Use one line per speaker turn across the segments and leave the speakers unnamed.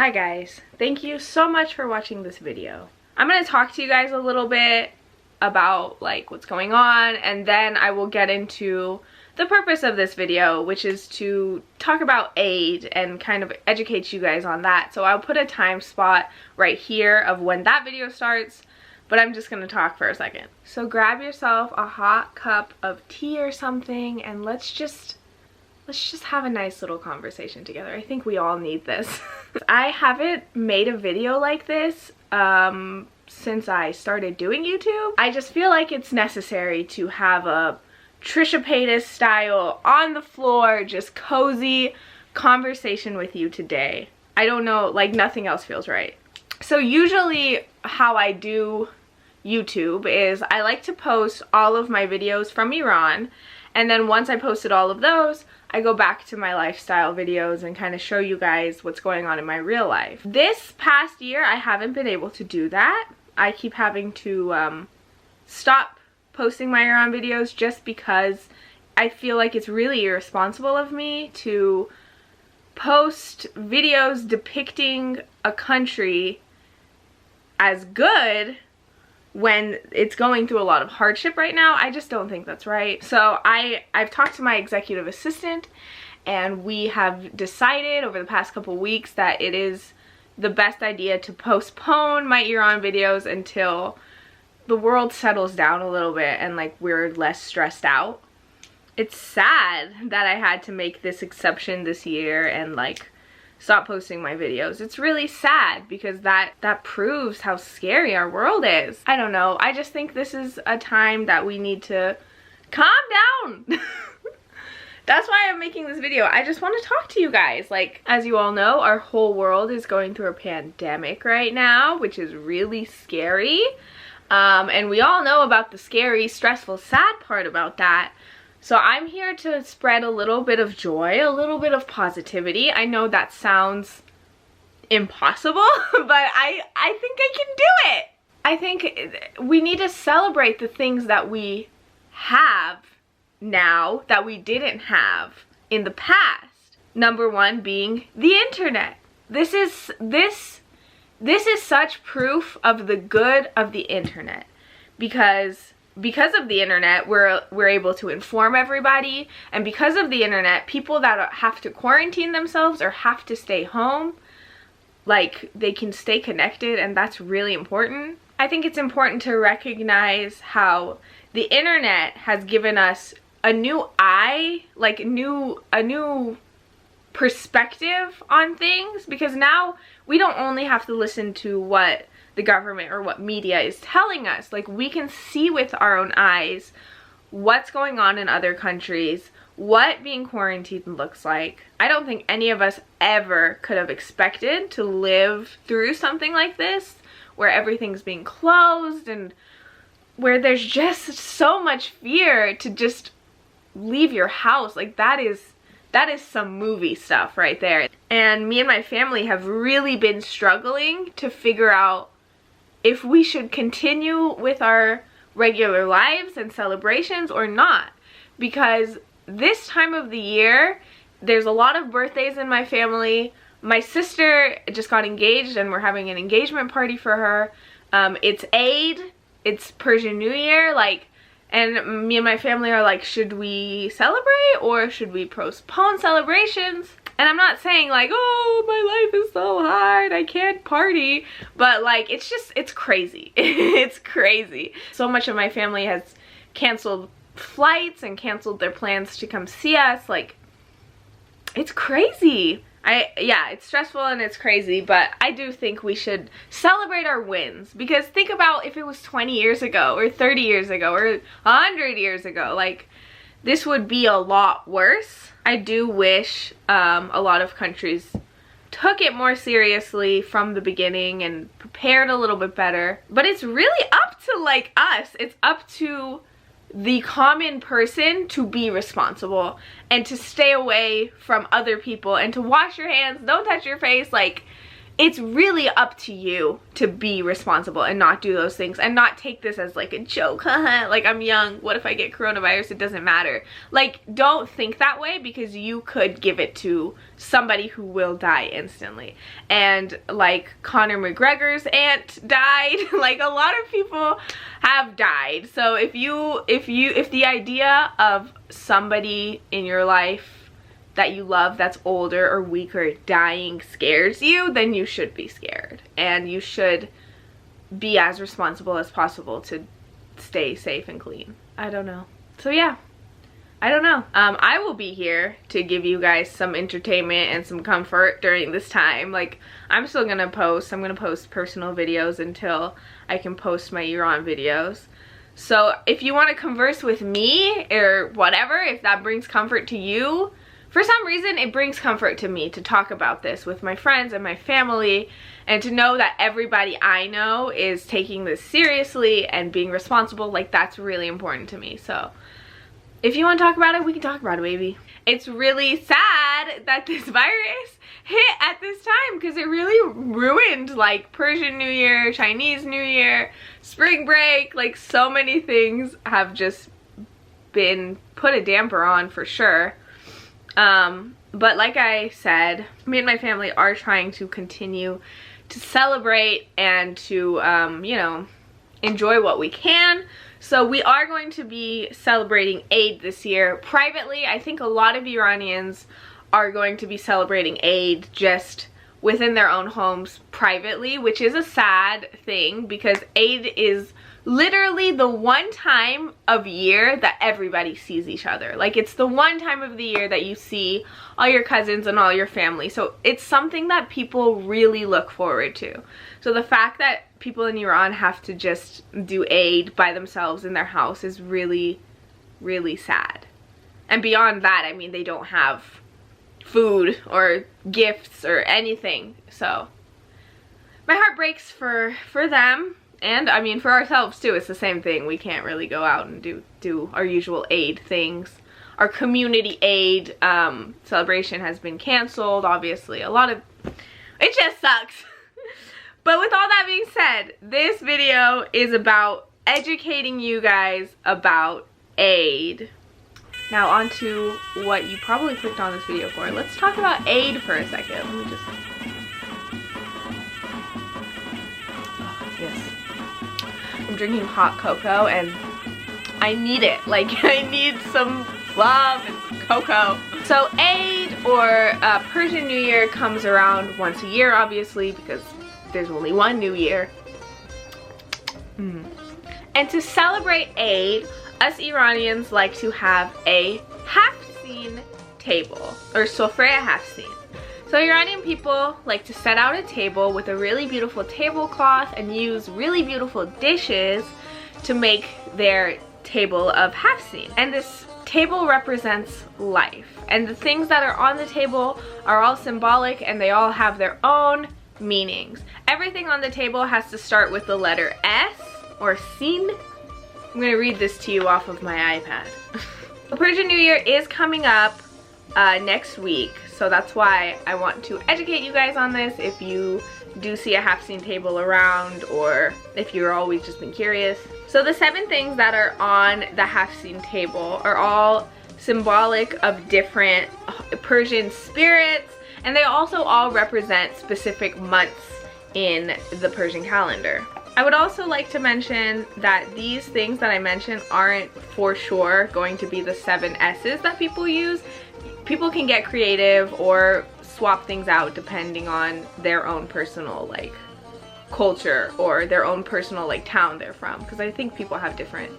Hi guys, thank you so much for watching this video. I'm going to talk to you guys a little bit about like what's going on, and then I will get into the purpose of this video, which is to talk about Eide and kind of educate you guys on that. So I'll put a time spot right here of when that video starts, but I'm just going to talk for a second. So grab yourself a hot cup of tea or something and let's just have a nice little conversation together. I think we all need this. I haven't made a video like this since I started doing YouTube. I just feel like it's necessary to have a Trisha Paytas style, on the floor, just cozy conversation with you today. I don't know, like nothing else feels right. So usually how I do YouTube is I like to post all of my videos from Iran, and then once I posted all of those, I go back to my lifestyle videos and kind of show you guys what's going on in my real life. This past year, I haven't been able to do that. I keep having to stop posting my Iran videos just because I feel like it's really irresponsible of me to post videos depicting a country as good when it's going through a lot of hardship right now. I just don't think that's right. So I've talked to my executive assistant, and we have decided over the past couple weeks that it is the best idea to postpone my Iran videos until the world settles down a little bit and like we're less stressed out. It's sad that I had to make this exception this year and like stop posting my videos. It's really sad because that proves how scary our world is. I don't know. I just think this is a time that we need to calm down. That's why I'm making this video. I just want to talk to you guys. Like, as you all know, our whole world is going through a pandemic right now, which is really scary. And we all know about the scary, stressful, sad part about that. So I'm here to spread a little bit of joy, a little bit of positivity. I know that sounds impossible, but I think I can do it. I think we need to celebrate the things that we have now that we didn't have in the past. Number one being the internet. This is such proof of the good of the internet, because of the internet we're able to inform everybody, and because of the internet, people that have to quarantine themselves or have to stay home, like, they can stay connected, and that's really important. I think it's important to recognize how the internet has given us a new eye, like a new perspective on things, because now we don't only have to listen to what the government or what media is telling us. Like, we can see with our own eyes what's going on in other countries, what being quarantined looks like. I don't think any of us ever could have expected to live through something like this, where everything's being closed and where there's just so much fear to just leave your house. Like, that is some movie stuff right there. And me and my family have really been struggling to figure out if we should continue with our regular lives and celebrations or not. Because this time of the year, there's a lot of birthdays in my family. My sister just got engaged and we're having an engagement party for her. It's Eide, it's Persian New Year, like, and me and my family are like, should we celebrate or should we postpone celebrations? And I'm not saying like, oh, my life is so hard, I can't party. But like, it's crazy. It's crazy. So much of my family has canceled flights and canceled their plans to come see us. Like, it's crazy. Yeah, it's stressful and it's crazy, but I do think we should celebrate our wins, because think about if it was 20 years ago or 30 years ago or 100 years ago, like, this would be a lot worse. I do wish a lot of countries took it more seriously from the beginning and prepared a little bit better, but it's really up to like us. It's up to the common person to be responsible and to stay away from other people and to wash your hands, don't touch your face. Like, it's really up to you to be responsible and not do those things and not take this as like a joke. Like, I'm young, what if I get coronavirus? It doesn't matter. Like, don't think that way, because you could give it to somebody who will die instantly. And like Conor McGregor's aunt died. Like, a lot of people have died. So if the idea of somebody in your life that you love that's older or weaker dying scares you, then you should be scared, and you should be as responsible as possible to stay safe and clean. I don't know. So yeah, I don't know. I will be here to give you guys some entertainment and some comfort during this time. Like, I'm still gonna post. I'm gonna post personal videos until I can post my year-on videos. So if you want to converse with me or whatever, if that brings comfort to you, for some reason it brings comfort to me to talk about this with my friends and my family, and to know that everybody I know is taking this seriously and being responsible. Like, that's really important to me. So if you want to talk about it, we can talk about it, baby. It's really sad that this virus hit at this time, because it really ruined like Persian New Year, Chinese New Year, spring break. Like, so many things have just been put a damper on for sure. But like I said, me and my family are trying to continue to celebrate and to, you know, enjoy what we can. So we are going to be celebrating Eid this year privately. I think a lot of Iranians are going to be celebrating Eid just within their own homes privately, which is a sad thing, because Eid is literally the one time of year that everybody sees each other. Like, it's the one time of the year that you see all your cousins and all your family. So it's something that people really look forward to. So the fact that people in Iran have to just do Eid by themselves in their house is really, really sad. And beyond that, I mean, they don't have food or gifts or anything. So my heart breaks for them. And I mean, for ourselves too, it's the same thing. We can't really go out and do our usual Eid things. Our community Eid celebration has been canceled, obviously. It just sucks. But with all that being said, this video is about educating you guys about Eid. Now on to what you probably clicked on this video for. Let's talk about Eid for a second. Let me just... Oh, yes. I'm drinking hot cocoa and I need it. Like, I need some love and some cocoa. So Eid, or Persian New Year, comes around once a year, obviously, because there's only one New Year. And to celebrate Eid, us Iranians like to have a Haftsin table, or sofre Haftsin. So Iranian people like to set out a table with a really beautiful tablecloth and use really beautiful dishes to make their table of Haftsin. And this table represents life. And the things that are on the table are all symbolic, and they all have their own meanings. Everything on the table has to start with the letter S, or Sin. I'm going to read this to you off of my iPad. The Persian New Year is coming up next week, so that's why I want to educate you guys on this. If you do see a Haftsin table around, or if you're always just been curious. So the 7 things that are on the Haftsin table are all symbolic of different Persian spirits, and they also all represent specific months in the Persian calendar. I would also like to mention that these things that I mentioned aren't for sure going to be the 7 S's that people use. People can get creative or swap things out depending on their own personal like culture or their own personal like town they're from, because I think people have different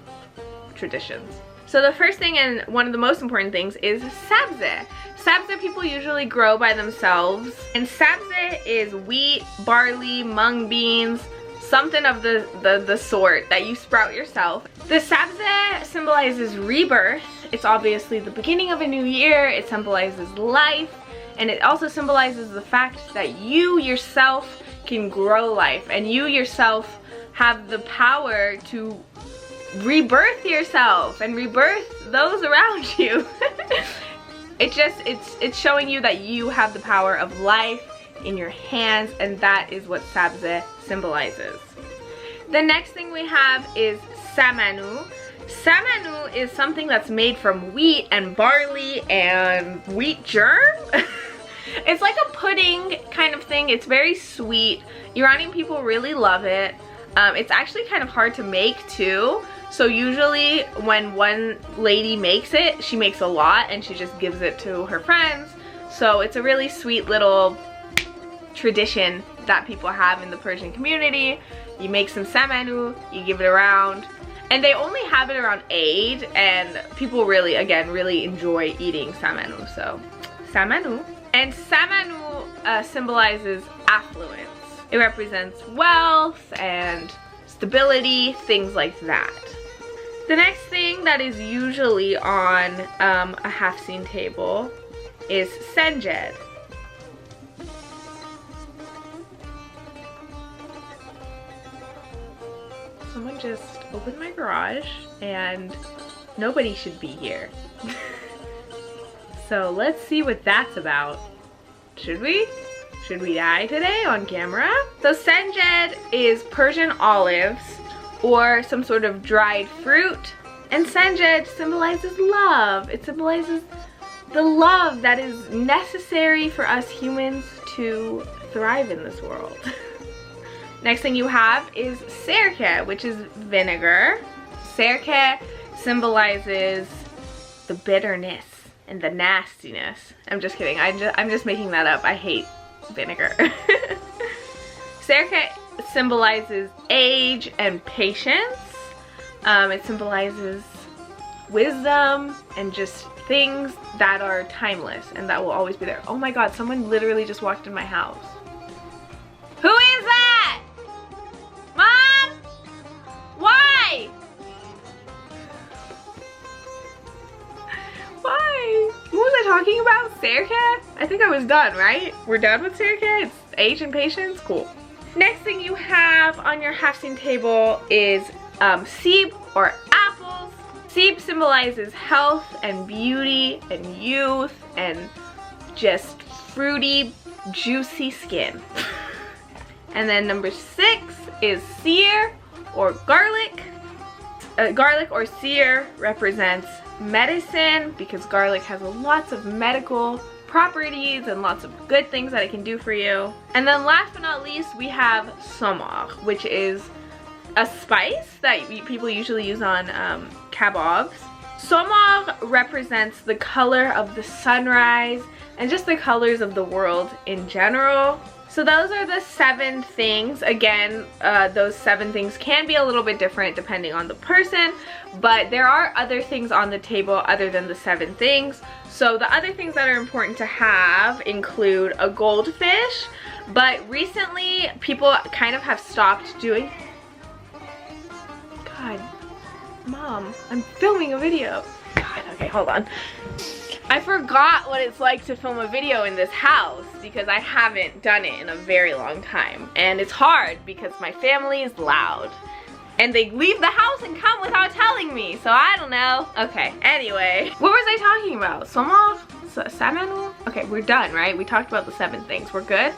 traditions. So the first thing, and one of the most important things, is sabze. Sabze people usually grow by themselves, and sabze is wheat, barley, mung beans, something of the sort that you sprout yourself. The sabze symbolizes rebirth. It's obviously the beginning of a new year. It symbolizes life, and it also symbolizes the fact that you yourself can grow life, and you yourself have the power to rebirth yourself and rebirth those around you. It's showing you that you have the power of life, in your hands, and that is what sabze symbolizes. The next thing we have is samanu. Samanu is something that's made from wheat and barley and wheat germ. It's like a pudding kind of thing. It's very sweet. Iranian people really love it. It's actually kind of hard to make too. So usually when one lady makes it, she makes a lot and she just gives it to her friends. So it's a really sweet little tradition that people have in the Persian community. You make some samanu, you give it around. And they only have it around Eid, and people really, again, really enjoy eating samanu. So, samanu. And samanu symbolizes affluence. It represents wealth and stability, things like that. The next thing that is usually on a Haftsin table is senjed. Someone just opened my garage and nobody should be here. So let's see what that's about. Should we? Should we die today on camera? So senjed is Persian olives or some sort of dried fruit. And senjed symbolizes love. It symbolizes the love that is necessary for us humans to thrive in this world. Next thing you have is sirke, which is vinegar. Sirke symbolizes the bitterness and the nastiness. I'm just kidding. I'm just making that up. I hate vinegar. Sirke symbolizes age and patience. It symbolizes wisdom and just things that are timeless and that will always be there. Oh my god, someone literally just walked in my house. Who is that? Mom? Why? Why? What was I talking about? Sirke? I think I was done, right? We're done with sirke? It's age and patience? Cool. Next thing you have on your Haftsin table is seeb or apples. Seeb symbolizes health and beauty and youth and just fruity, juicy skin. And then number 6 is seer or garlic. Garlic or seer represents medicine because garlic has lots of medical properties and lots of good things that it can do for you. And then last but not least, we have somar, which is a spice that people usually use on kebabs. Somar represents the color of the sunrise and just the colors of the world in general. So those are the 7 things. Again, those 7 things can be a little bit different depending on the person, but there are other things on the table other than the 7 things. So the other things that are important to have include a goldfish, but recently people kind of have stopped doing... God, Mom, I'm filming a video. God, okay, hold on. I forgot what it's like to film a video in this house because I haven't done it in a very long time. And it's hard because my family is loud. And they leave the house and come without telling me, so I don't know. Okay, anyway. What was I talking about? Somar? Samanu? Okay, we're done, right? We talked about the 7 things. We're good?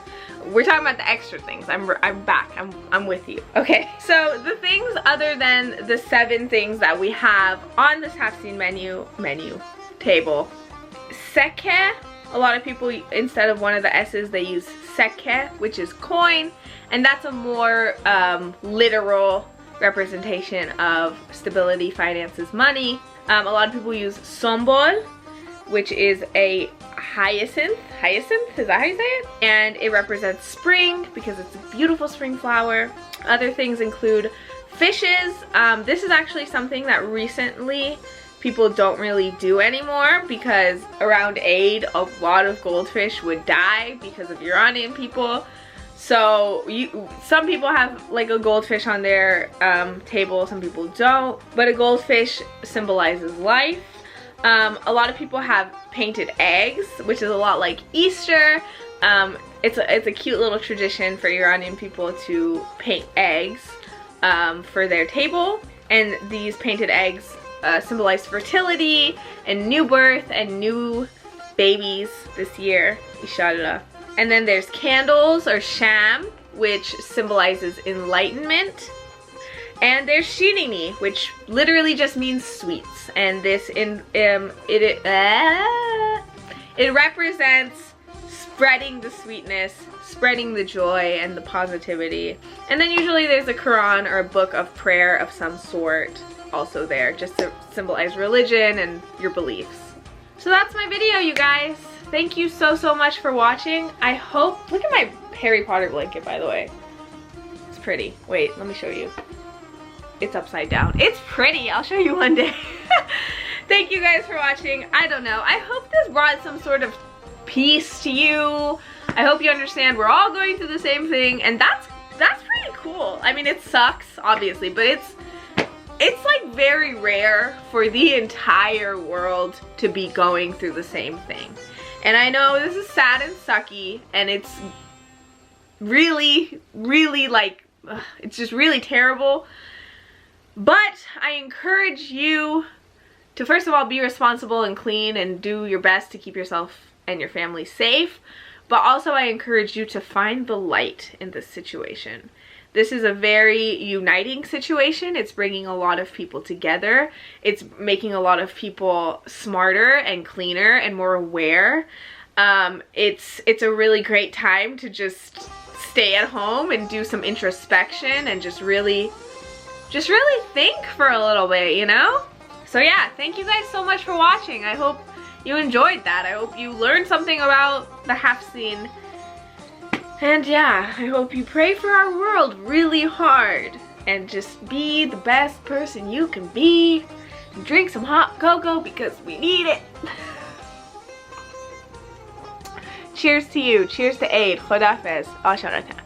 We're talking about the extra things. I'm back. I'm with you. Okay, so the things other than the 7 things that we have on this Haftsin menu table. Seke, a lot of people, instead of one of the S's, they use seke, which is coin, and that's a more literal representation of stability, finances, money. A lot of people use symbol, which is a hyacinth. Hyacinth, is that how you say it? And it represents spring because it's a beautiful spring flower. Other things include fishes. This is actually something that recently people don't really do anymore because around Eid a lot of goldfish would die because of Iranian people. So some people have like a goldfish on their table, some people don't. But a goldfish symbolizes life. A lot of people have painted eggs, which is a lot like Easter. It's a cute little tradition for Iranian people to paint eggs for their table. And these painted eggs symbolize fertility and new birth and new babies this year, inshallah. And then there's candles or sham, which symbolizes enlightenment. And there's shirini, which literally just means sweets. And this it represents spreading the sweetness, spreading the joy and the positivity. And then usually there's a Quran or a book of prayer of some sort also there, just to symbolize religion and your beliefs. So that's my video, you guys. Thank you so much for watching. I hope, look at my Harry Potter blanket, by the way. It's pretty. Wait, let me show you. It's upside down. It's pretty. I'll show you one day. Thank you guys for watching. I don't know. I hope this brought some sort of peace to you. I hope you understand we're all going through the same thing, and that's pretty cool. I mean, it sucks, obviously, but it's like very rare for the entire world to be going through the same thing. And I know this is sad and sucky, and it's really, really like, it's just really terrible. But I encourage you to, first of all, be responsible and clean and do your best to keep yourself and your family safe. But also I encourage you to find the light in this situation. This is a very uniting situation. It's bringing a lot of people together. It's making a lot of people smarter and cleaner and more aware. It's a really great time to just stay at home and do some introspection and just really think for a little bit, you know? So yeah, thank you guys so much for watching. I hope you enjoyed that. I hope you learned something about the Haftsin. And yeah, I hope you pray for our world really hard and just be the best person you can be. And drink some hot cocoa because we need it. Cheers to you. Cheers to Eid. Khodafez. Asharata.